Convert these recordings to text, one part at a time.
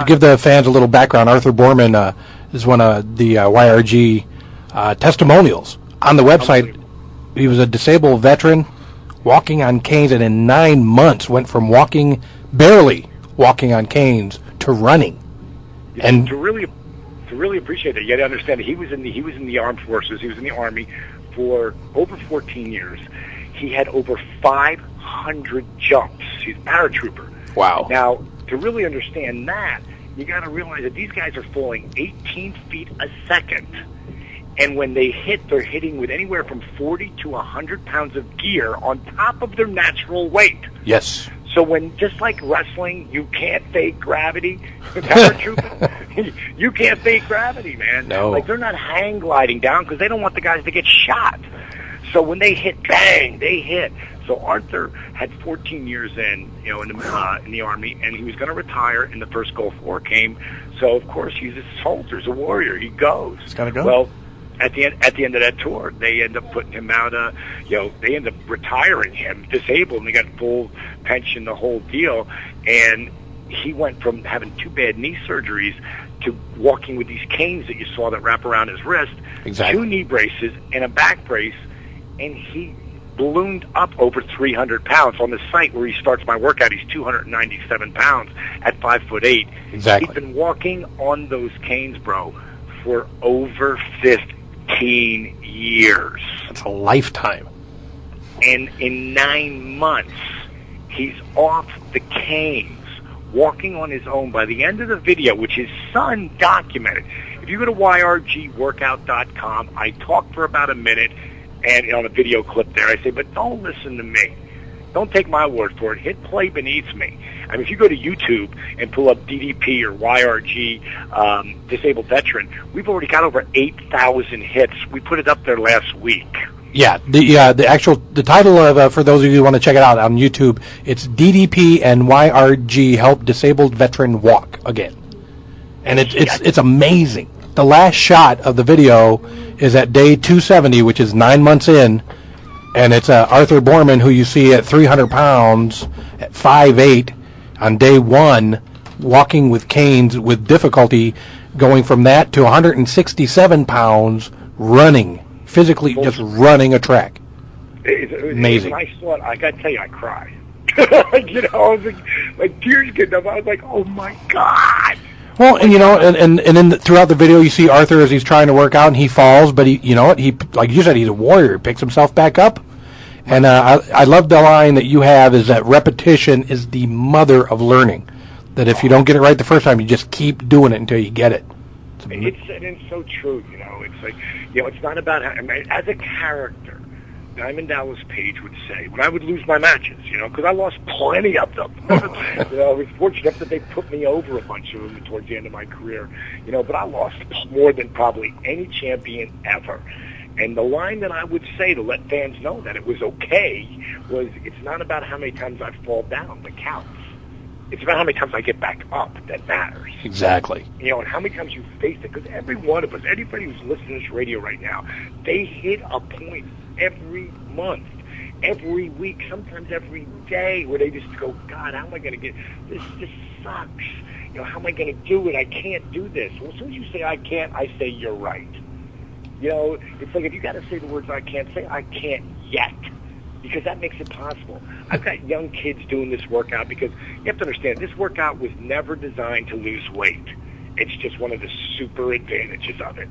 Give the fans a little background. Arthur Borman is one of the YRG testimonials on the website. He was a disabled veteran walking on canes, and in 9 months went from barely walking on canes to running. And to really appreciate that, you got to understand that he was in the armed forces. He was in the Army for over 14 years. He had over 500 jumps. He's a paratrooper. Wow. Now, to really understand that, you got to realize that these guys are falling 18 feet a second. And when they hit, they're hitting with anywhere from 40 to 100 pounds of gear on top of their natural weight. Yes. So when, just like wrestling, you can't fake gravity, paratrooping, you can't fake gravity, man. No. Like, they're not hang gliding down because they don't want the guys to get shot. So when they hit, bang, they hit. So Arthur had 14 years in the Army, and he was going to retire, and the first Gulf War came. So, of course, he's a soldier, he's a warrior. He goes. He's got to go. Well, at the end of that tour, they end up putting him out. They end up retiring him, disabled, and they got full pension, the whole deal. And he went from having 2 bad knee surgeries to walking with these canes that you saw that wrap around his wrist, exactly. 2 knee braces and a back brace, and he ballooned up over 300 pounds. On the site where he starts my workout, he's 297 pounds at 5'8". Exactly. He's been walking on those canes, bro, for over 15 years. That's a lifetime. And in 9 months, he's off the canes, walking on his own. By the end of the video, which his son documented, if you go to yrgworkout.com, I talk for about a minute, and on a video clip there, I say, but don't listen to me. Don't take my word for it. Hit play beneath me. I mean, if you go to YouTube and pull up DDP or YRG Disabled Veteran, we've already got over 8,000 hits. We put it up there last week. Yeah, the title of for those of you who want to check it out on YouTube, it's DDP and YRG Help Disabled Veteran Walk Again, and it's amazing. The last shot of the video is at day 270, which is 9 months in, and it's Arthur Borman, who you see at 300 pounds, at 5'8", on day 1, walking with canes with difficulty, going from that to 167 pounds, running, physically just running a track. Amazing. When I saw it, I got to tell you, I cried. I was like tears getting up. I was like, oh my God. Well, and and then throughout the video, you see Arthur as he's trying to work out, and he falls, but he like you said, he's a warrior. He picks himself back up, and I love the line that you have is that repetition is the mother of learning. That if you don't get it right the first time, you just keep doing it until you get it. It's so true. It's like it's not about as a character. Diamond Dallas Page would say, when I would lose my matches, because I lost plenty of them. I was fortunate that they put me over a bunch of them towards the end of my career, but I lost more than probably any champion ever. And the line that I would say to let fans know that it was okay was, it's not about how many times I fall down that counts. It's about how many times I get back up that matters. Exactly. And how many times you face it. Because every one of us, anybody who's listening to this radio right now, they hit a point every month, every week, sometimes every day, where they just go, God, how am I going to get this? This sucks. How am I going to do it? I can't do this. Well, as soon as you say I can't, I say you're right. It's like if you got to say the words I can't, say I can't yet. Because that makes it possible. I've got young kids doing this workout because you have to understand, this workout was never designed to lose weight. It's just one of the super advantages of it,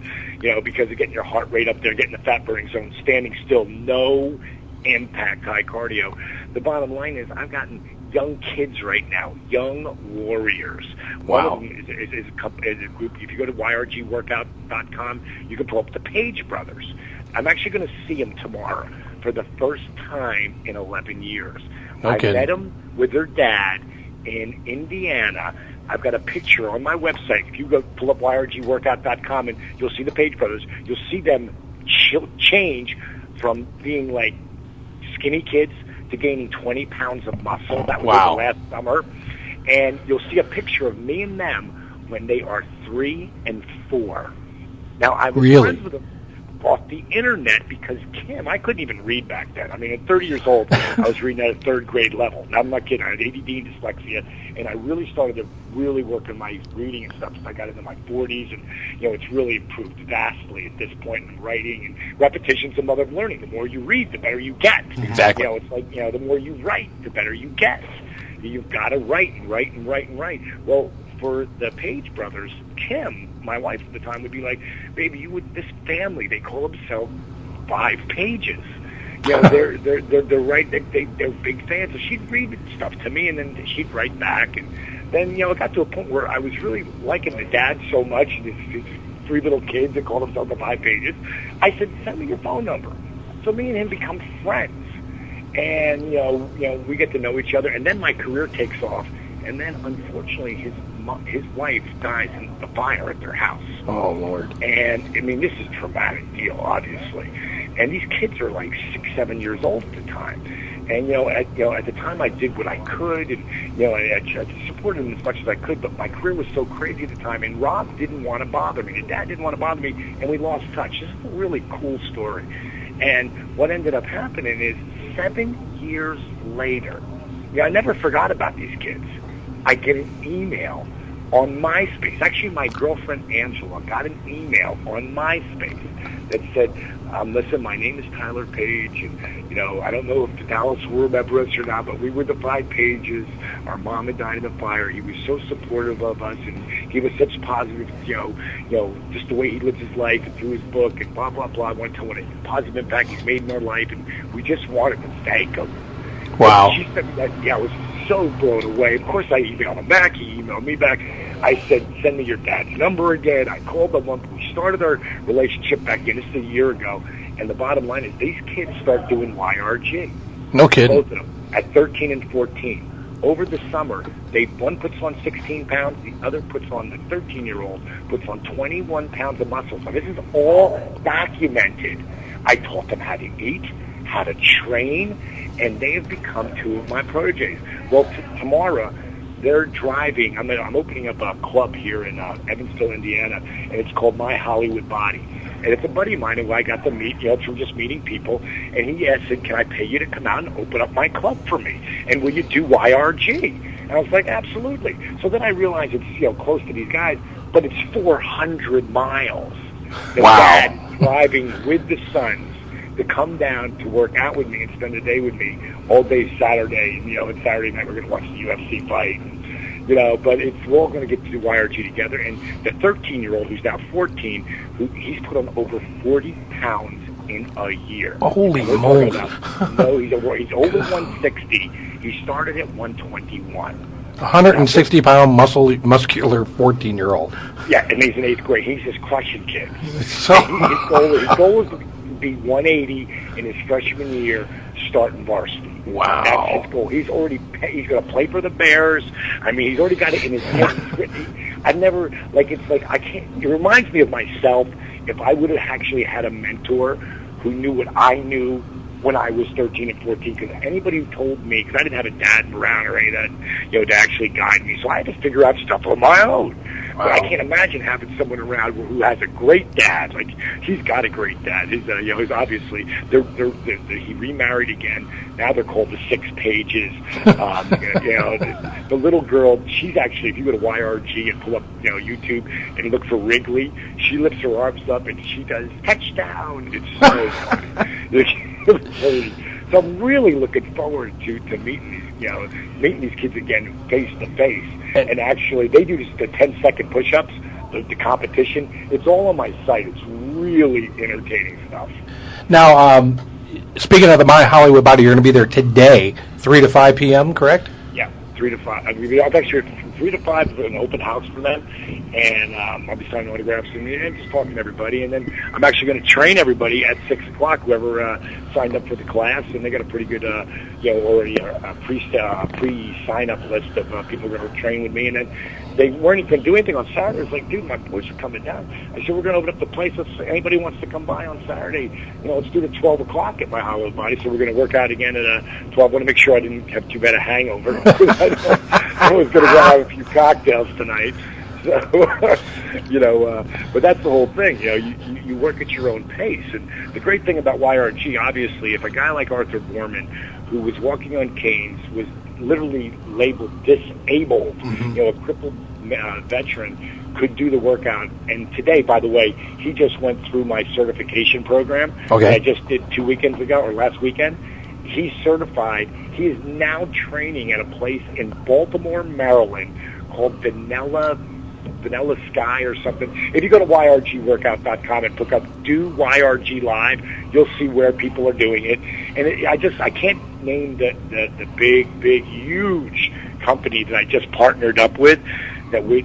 because of getting your heart rate up there, getting the fat burning zone, standing still, no impact, high cardio. The bottom line is I've gotten young kids right now, young warriors. Wow. One of them is a group. If you go to yrgworkout.com, you can pull up the Page brothers. I'm actually going to see them tomorrow for the first time in 11 years. Okay. I met them with their dad in Indiana. I've got a picture on my website. If you go pull up yrgworkout.com, and you'll see the Page brothers, you'll see them change from being like skinny kids to gaining 20 pounds of muscle. That was wow. last summer. And you'll see a picture of me and them when they are 3 and 4. Now, I was friends with them. off the internet because Kim, I couldn't even read back then. I mean, at 30 years old, I was reading at a third grade level. Now, I'm not kidding. I had ADD and dyslexia, and I really started to really work on my reading and stuff as I got into my 40s, and, it's really improved vastly at this point in writing, and repetition's the mother of learning. The more you read, the better you get. Exactly. It's like, the more you write, the better you get. You've got to write and write and write and write. Well, for the Page brothers, Kim, my wife at the time, would be like, baby, this family, they call themselves 5 Pages. They're right. They're big fans. So she'd read stuff to me, and then she'd write back. And then, it got to a point where I was really liking the dad so much, and his 3 little kids that call themselves the 5 Pages. I said, send me your phone number. So me and him become friends. And, we get to know each other. And then my career takes off. And then, unfortunately, his wife dies in the fire at their house. Oh, Lord. And, I mean, this is a traumatic deal, obviously. And these kids are like 6, 7 years old at the time. And, at the time I did what I could, and, I supported them as much as I could, but my career was so crazy at the time, and Rob didn't want to bother me. His dad didn't want to bother me, and we lost touch. This is a really cool story. And what ended up happening is 7 years later, I never forgot about these kids. I get an email on MySpace. Actually, my girlfriend Angela got an email on MySpace that said, listen, my name is Tyler Page, and, I don't know if the Dallas will remember us or not, but we were the 5 Pages. Our mom had died in a fire. He was so supportive of us, and he was such positive, just the way he lives his life and through his book and blah, blah, blah. I want to tell what a positive impact he's made in our life, and we just wanted to thank him. Wow. And she said that, I was so blown away. Of course, I emailed him back. He emailed me back. I said, send me your dad's number again. I called them up. We started our relationship back again. This is a year ago. And the bottom line is these kids start doing YRG. No kidding. Both of them at 13 and 14. Over the summer, one puts on 16 pounds. The other puts on, the 13-year-old, puts on 21 pounds of muscle. So this is all documented. I taught them how to eat, how to train, and they have become 2 of my proteges. Well, tomorrow, they're driving. I'm opening up a club here in Evansville, Indiana, and it's called My Hollywood Body. And it's a buddy of mine who I got to meet, through just meeting people. And he said, can I pay you to come out and open up my club for me? And will you do YRG? And I was like, absolutely. So then I realized it's, close to these guys, but it's 400 miles. The dad driving with the sons to come down to work out with me and spend the day with me all day Saturday. And, Saturday night we're going to watch the UFC fight. And, but we're all going to get to do YRG together. And the 13-year-old, who's now 14, he's put on over 40 pounds in a year. Holy moly. No, he's over 160. He started at 121. 160-pound muscular 14-year-old. Yeah, and he's in 8th grade. He's just crushing kids. So his goal is to be 180 in his freshman year, starting varsity. Wow. That's his goal. He's going to play for the Bears. I mean, he's already got it in his head. I've never, I can't, it reminds me of myself if I would have actually had a mentor who knew what I knew when I was 13 and 14, because anybody who told me, because I didn't have a dad around or any of that, to actually guide me, so I had to figure out stuff on my own. Wow. But I can't imagine having someone around who has a great dad. Like, he's got a great dad. He's obviously, he remarried again. Now they're called the 6 Pages. The little girl, she's actually, if you go to YRG and pull up, YouTube and look for Wrigley, she lifts her arms up and she does touchdown. It's so funny. So I'm really looking forward to meeting these kids again face to face. And actually, they do the 10-second push-ups, the competition. It's all on my site. It's really entertaining stuff. Now, speaking of the My Hollywood Body, you're going to be there today, 3 to 5 p.m., correct? Yeah, 3 to 5. I'll make sure from 3 to 5 is an open house for them, and I'll be signing autographs and just talking to everybody. And then I'm actually going to train everybody at 6 o'clock, whoever signed up for the class, and they got a pretty good, already a pre-sign-up list of people going to train with me. And then they weren't going to do anything on Saturday. It's like, dude, my boys are coming down. I said, we're going to open up the place. Anybody wants to come by on Saturday, let's do it at 12 o'clock at my Hollywood Body. So we're going to work out again at 12. I want to make sure I didn't have too bad a hangover. I was going to go have a few cocktails tonight. So, but that's the whole thing. You work at your own pace. And the great thing about YRG, obviously, if a guy like Arthur Borman, who was walking on canes, was literally labeled disabled, a crippled veteran, could do the workout. And today, by the way, he just went through my certification program that I just did 2 weekends ago, or last weekend. He's certified. He is now training at a place in Baltimore, Maryland called Vanilla Sky or something. If you go to yrgworkout.com and look up Do YRG Live, you'll see where people are doing it. And I can't name the big, huge company that I just partnered up with, that